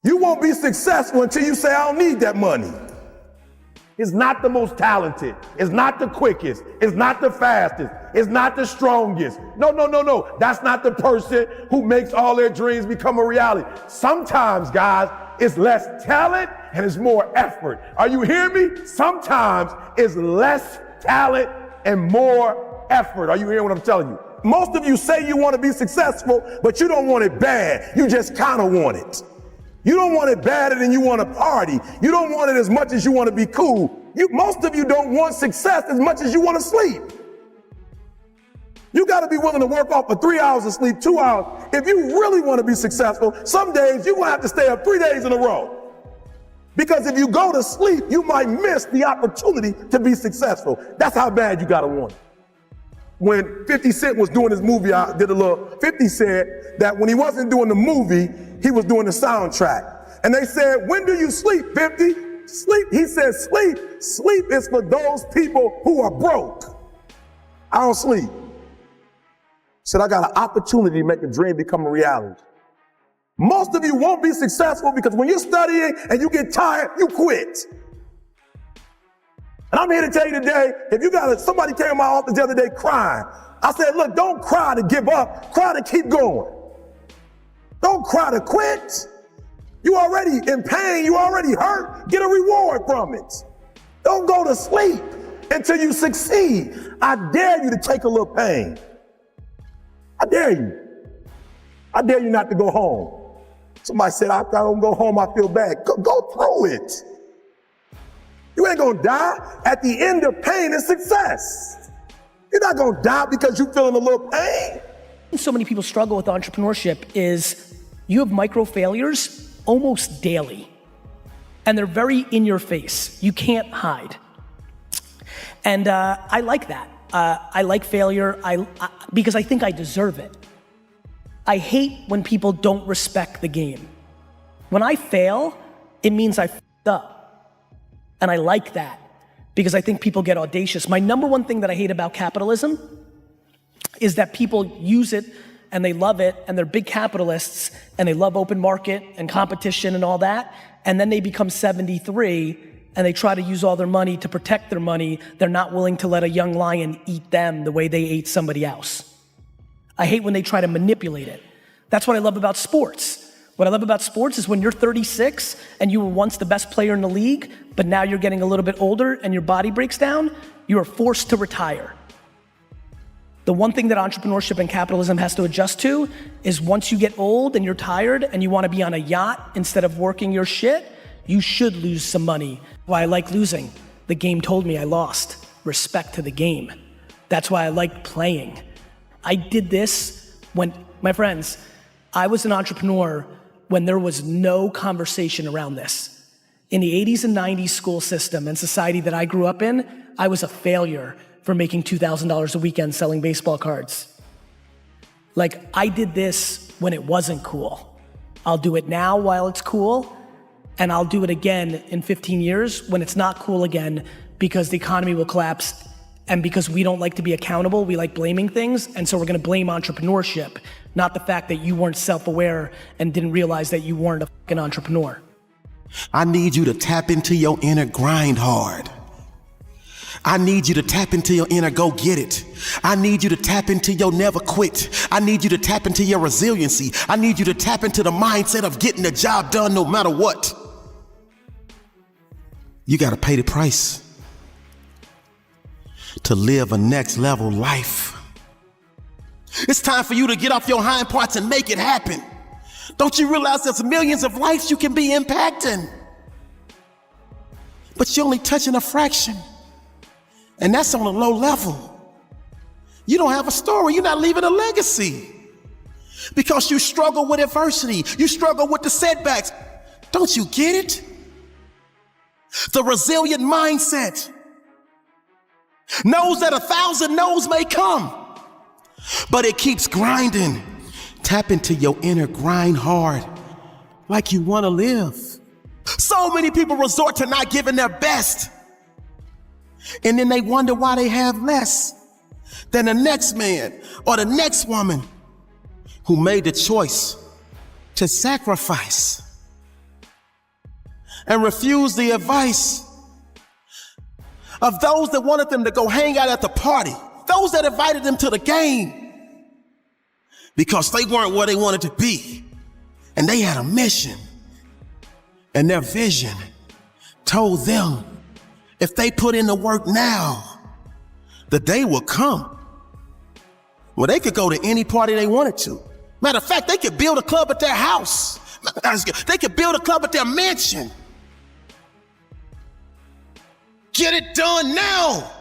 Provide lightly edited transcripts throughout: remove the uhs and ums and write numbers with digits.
You won't be successful until you say, I don't need that money. It's not the most talented. It's not the quickest. It's not the fastest. It's not the strongest. No. That's not the person who makes all their dreams become a reality. Sometimes, guys, it's less talent and it's more effort. Are you hearing me? Sometimes it's less talent and more effort. Are you hearing what I'm telling you? Most of you say you want to be successful, but you don't want it bad. You just kind of want it. You don't want it badder than you want to party. You don't want it as much as you want to be cool. Most of you don't want success as much as you want to sleep. You got to be willing to work off for 3 hours of sleep, 2 hours. If you really want to be successful, some days you're going to have to stay up 3 days in a row. Because if you go to sleep, you might miss the opportunity to be successful. That's how bad you got to want it. When 50 Cent was doing his movie, 50 said that when he wasn't doing the movie, he was doing the soundtrack. And they said, when do you sleep, 50? Sleep. He said, sleep. Sleep is for those people who are broke. I don't sleep. Said, I got an opportunity to make a dream become a reality. Most of you won't be successful because when you're studying and you get tired, you quit. And I'm here to tell you today, if you somebody came to my office the other day crying. I said, look, don't cry to give up, cry to keep going. Don't cry to quit. You already in pain, you already hurt, get a reward from it. Don't go to sleep until you succeed. I dare you to take a little pain. I dare you. I dare you not to go home. Somebody said, I don't go home, I feel bad. Go through it. You ain't gonna die. At the end of pain is success. You're not gonna die because you're feeling a little pain. So many people struggle with entrepreneurship is you have micro failures almost daily. And they're very in your face. You can't hide. And I like that. I like failure because I think I deserve it. I hate when people don't respect the game. When I fail, it means I f***ed up. And I like that because I think people get audacious. My number one thing that I hate about capitalism is that people use it and they love it and they're big capitalists and they love open market and competition and all that. And then they become 73 and they try to use all their money to protect their money. They're not willing to let a young lion eat them the way they ate somebody else. I hate when they try to manipulate it. That's what I love about sports. What I love about sports is when you're 36 and you were once the best player in the league, but now you're getting a little bit older and your body breaks down, you are forced to retire. The one thing that entrepreneurship and capitalism has to adjust to is once you get old and you're tired and you want to be on a yacht instead of working your shit, you should lose some money. Why I like losing. The game told me I lost. Respect to the game. That's why I like playing. I did this when, my friends, I was an entrepreneur when there was no conversation around this. In the 80s and 90s school system and society that I grew up in, I was a failure for making $2,000 a weekend selling baseball cards. Like, I did this when it wasn't cool. I'll do it now while it's cool, and I'll do it again in 15 years when it's not cool again because the economy will collapse and because we don't like to be accountable, we like blaming things, and so we're gonna blame entrepreneurship, not the fact that you weren't self-aware and didn't realize that you weren't a fucking entrepreneur. I need you to tap into your inner grind hard. I need you to tap into your inner go get it. I need you to tap into your never quit. I need you to tap into your resiliency. I need you to tap into the mindset of getting the job done no matter what. You gotta pay the price to live a next level life. It's time for you to get off your hind parts and make it happen. Don't you realize there's millions of lives you can be impacting? But you're only touching a fraction. And that's on a low level. You don't have a story, you're not leaving a legacy. Because you struggle with adversity, you struggle with the setbacks. Don't you get it? The resilient mindset knows that 1,000 no's may come, but it keeps grinding. Tap into your inner grind hard, like you want to live. So many people resort to not giving their best, and then they wonder why they have less than the next man or the next woman who made the choice to sacrifice and refused the advice of those that wanted them to go hang out at the party, those that invited them to the game, because they weren't where they wanted to be. And they had a mission, and their vision told them if they put in the work now, the day will come where they could go to any party they wanted to. Matter of fact, they could build a club at their house. They could build a club at their mansion. Get it done now,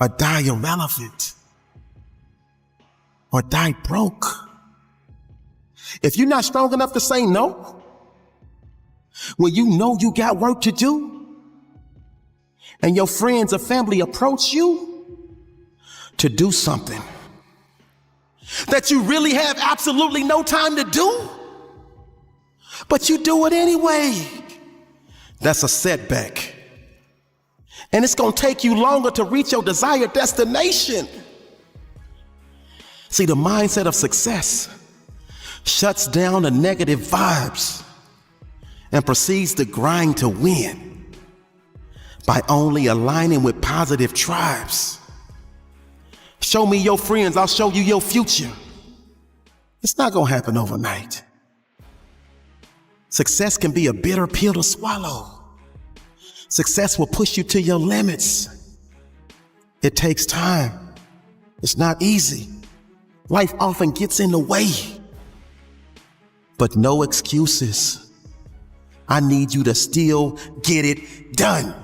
or die irrelevant, or die broke. If you're not strong enough to say no, when you know you got work to do, and your friends or family approach you to do something that you really have absolutely no time to do, but you do it anyway, that's a setback. And it's gonna take you longer to reach your desired destination. See, the mindset of success shuts down the negative vibes and proceeds to grind to win by only aligning with positive tribes. Show me your friends, I'll show you your future. It's not gonna happen overnight. Success can be a bitter pill to swallow. Success will push you to your limits. It takes time. It's not easy. Life often gets in the way. But no excuses. I need you to still get it done.